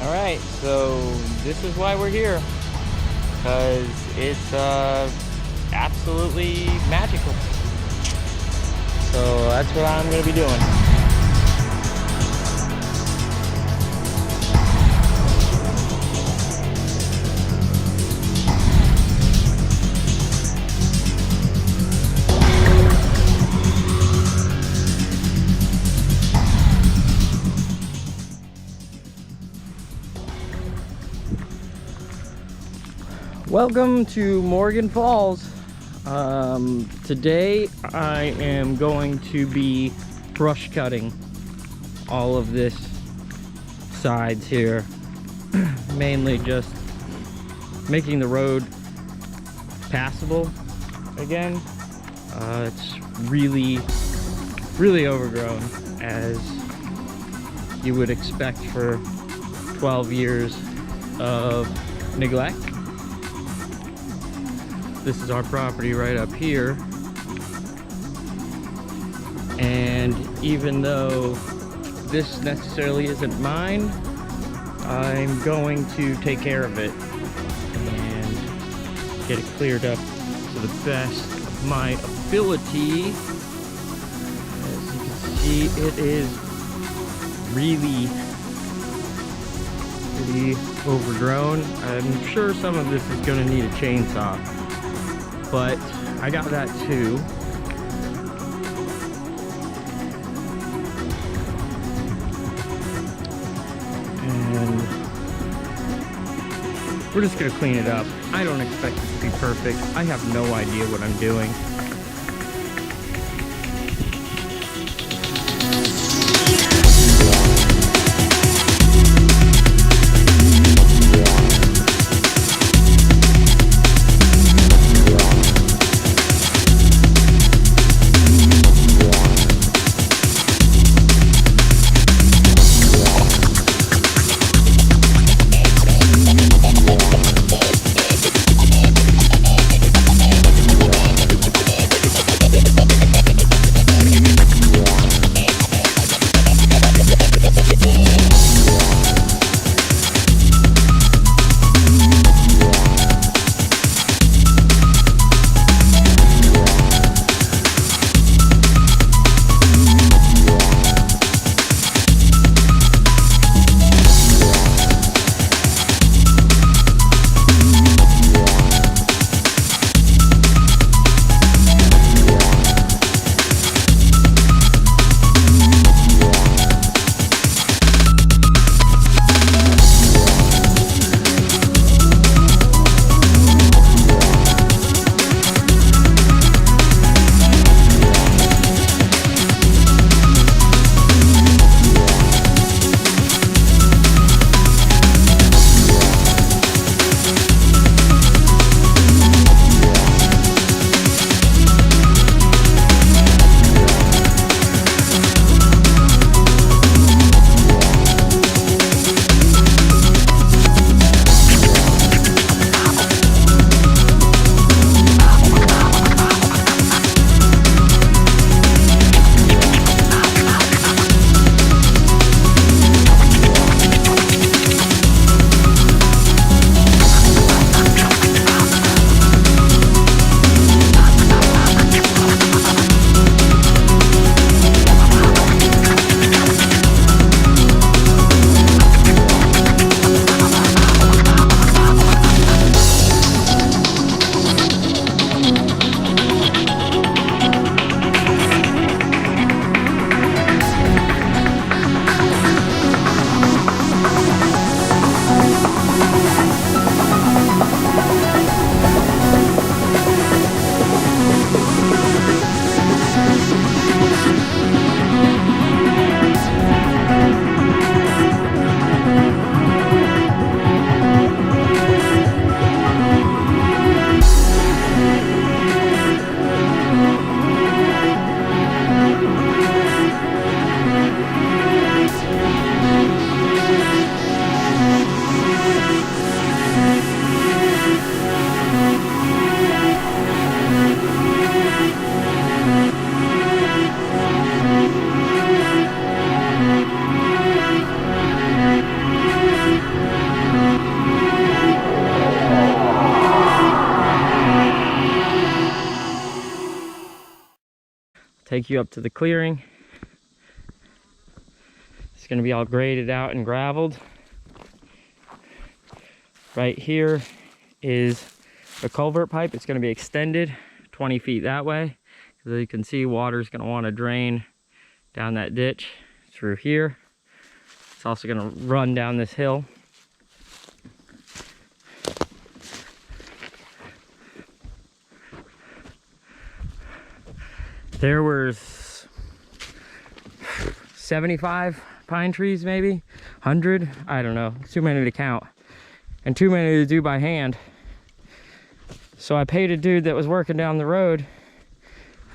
Alright, so this is why we're here, because it's absolutely magical. So that's what I'm going to be doing. Welcome to Morgan Falls. Today I am going to be brush cutting all of this sides here. Mainly just making the road passable again. It's really overgrown, as you would expect for 12 years of neglect. This is our property right up here, and even though this necessarily isn't mine, I'm going to take care of it and get it cleared up to the best of my ability. As you can see, it is really overgrown. I'm sure some of this is going to need a chainsaw, but I got that too. And we're just gonna clean it up. I don't expect it to be perfect. I have no idea what I'm doing. Take you up to the clearing. It's going to be all graded out and graveled. Right here is a culvert pipe. It's going to be extended 20 feet that way. As you can see, water is going to want to drain down that ditch through here. It's also going to run down this hill. There was 75 pine trees, maybe 100. I don't know. It's too many to count and too many to do by hand. So I paid a dude that was working down the road,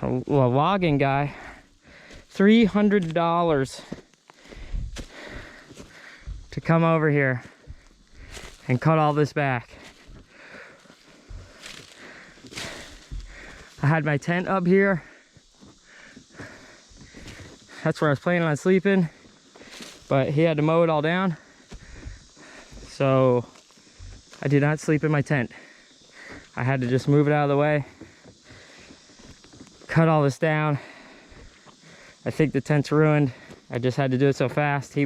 a logging guy, $300 to come over here and cut all this back. I had my tent up here. That's where I was planning on sleeping, but he had to mow it all down. So I did not sleep in my tent. I had to just move it out of the way, cut all this down. I think the tent's ruined. I just had to do it so fast.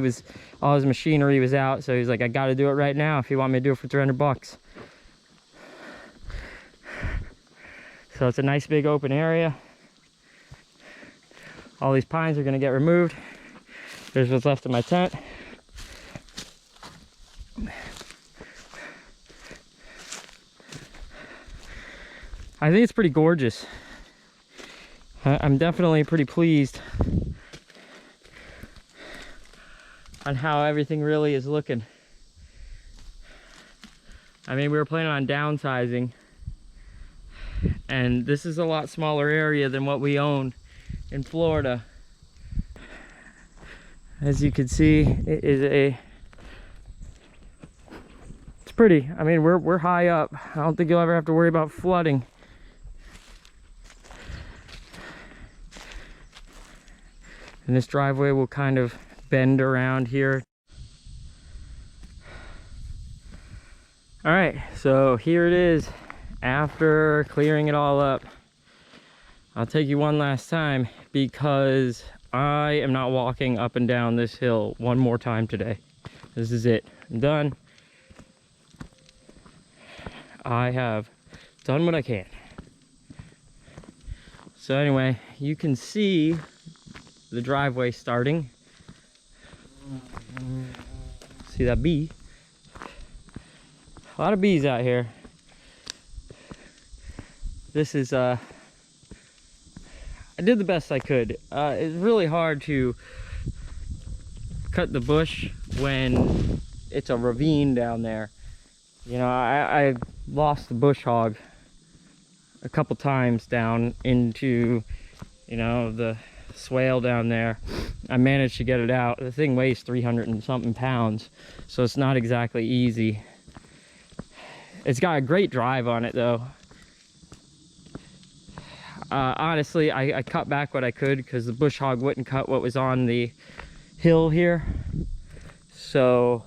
All his machinery was out, so he's like, I gotta do it right now if you want me to do it for 300 bucks. So it's a nice big open area. All these pines are gonna get removed. There's what's left of my tent. I think it's pretty gorgeous. I'm definitely pretty pleased on how everything really is looking. I mean, we were planning on downsizing, and this is a lot smaller area than what we own in Florida. As you can see, it's pretty. I mean, we're high up. I don't think you'll ever have to worry about flooding. And this driveway will kind of bend around here. All right, so here it is after clearing it all up. I'll take you one last time because I am not walking up and down this hill one more time today. This is it. I'm done. I have done what I can. So anyway, you can see the driveway starting. See that bee? A lot of bees out here. This is I did the best I could. It's really hard to cut the bush when it's a ravine down there. You know, I lost the bush hog a couple times down into, you know, the swale down there. I managed to get it out. The thing weighs 300 and something pounds, so it's not exactly easy. It's got a great drive on it though. Honestly, I cut back what I could because the bush hog wouldn't cut what was on the hill here. So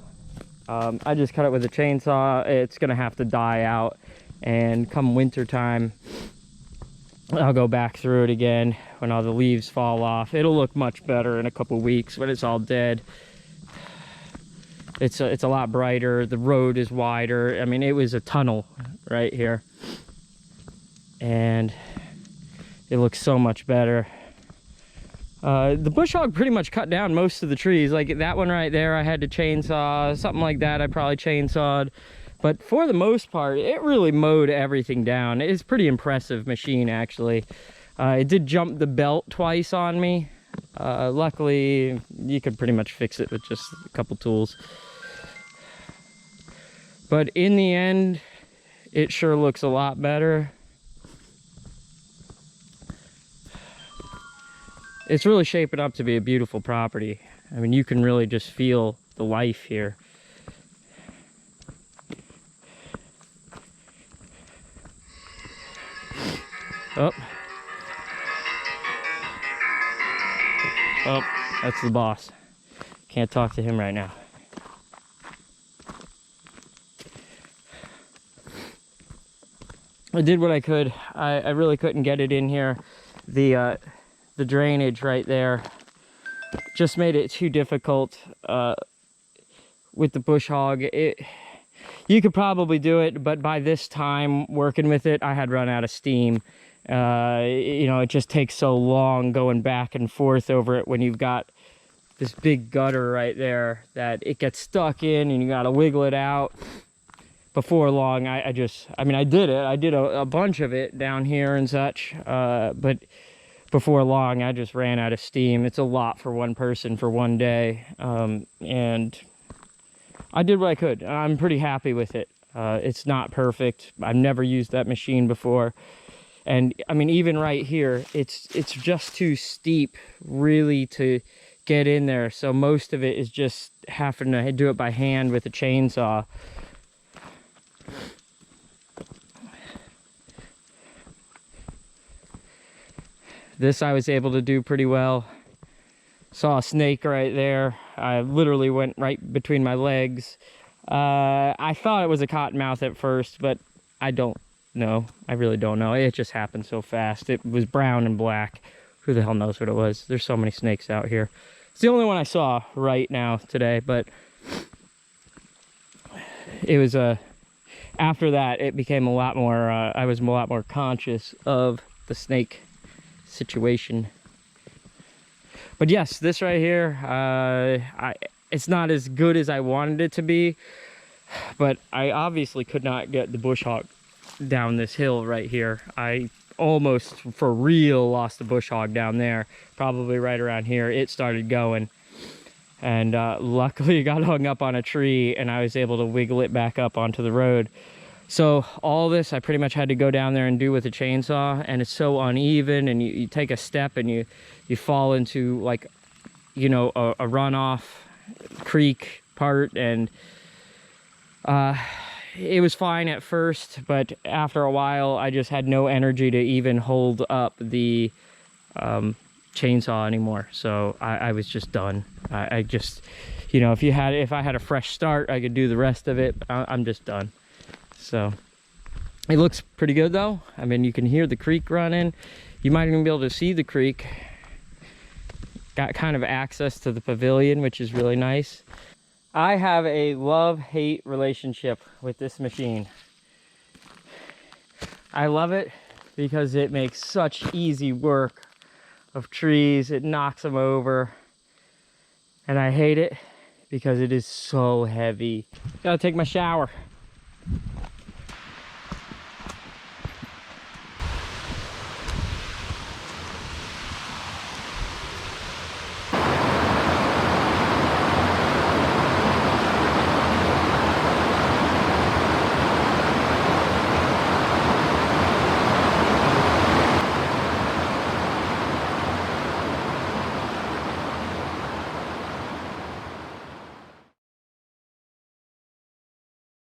I just cut it with a chainsaw. It's gonna have to die out, and come winter time I'll go back through it again when all the leaves fall off. It'll look much better in a couple weeks when it's all dead. It's a lot brighter. The road is wider. I mean, it was a tunnel right here, and it looks so much better. The bush hog pretty much cut down most of the trees. Like that one right there, I had to chainsaw. Something like that, I probably chainsawed. But for the most part, it really mowed everything down. It's a pretty impressive machine, actually. It did jump the belt twice on me. Luckily, you could pretty much fix it with just a couple tools. But in the end, it sure looks a lot better. It's really shaping up to be a beautiful property. I mean, you can really just feel the life here. Oh. Oh, that's the boss. Can't talk to him right now. I did what I could. I really couldn't get it in here. The drainage right there just made it too difficult with the bush hog. You could probably do it, but by this time working with it, I had run out of steam. You know, it just takes so long going back and forth over it when you've got this big gutter right there that it gets stuck in and you got to wiggle it out. Before long, I mean, I did it. I did a bunch of it down here and such, but before long, I just ran out of steam. It's a lot for one person for one day, and I did what I could. I'm pretty happy with it. It's not perfect. I've never used that machine before. And I mean, even right here, it's just too steep really to get in there. So most of it is just having to do it by hand with a chainsaw. This I was able to do pretty well. Saw a snake right there. I literally went right between my legs. I thought it was a cottonmouth at first, but I don't know. I really don't know. It just happened so fast. It was brown and black. Who the hell knows what it was? There's so many snakes out here. It's the only one I saw right now today, but it was after that it became a lot more I was a lot more conscious of the snake situation. But yes, this right here, it's not as good as I wanted it to be, but I obviously could not get the bush hog down this hill right here. I almost for real lost the bush hog down there, probably right around here. It started going, and luckily it got hung up on a tree and I was able to wiggle it back up onto the road. So all this I pretty much had to go down there and do with a chainsaw, and it's so uneven, and you take a step and you fall into, like, you know, a runoff creek part, and it was fine at first, but after a while I just had no energy to even hold up the chainsaw anymore. So I was just done. I just, you know, if I had a fresh start, I could do the rest of it, but I'm just done. So it looks pretty good though. I mean, you can hear the creek running. You might even be able to see the creek. Got kind of access to the pavilion, which is really nice. I have a love-hate relationship with this machine. I love it because it makes such easy work of trees. It knocks them over. And I hate it because it is so heavy. Gotta take my shower.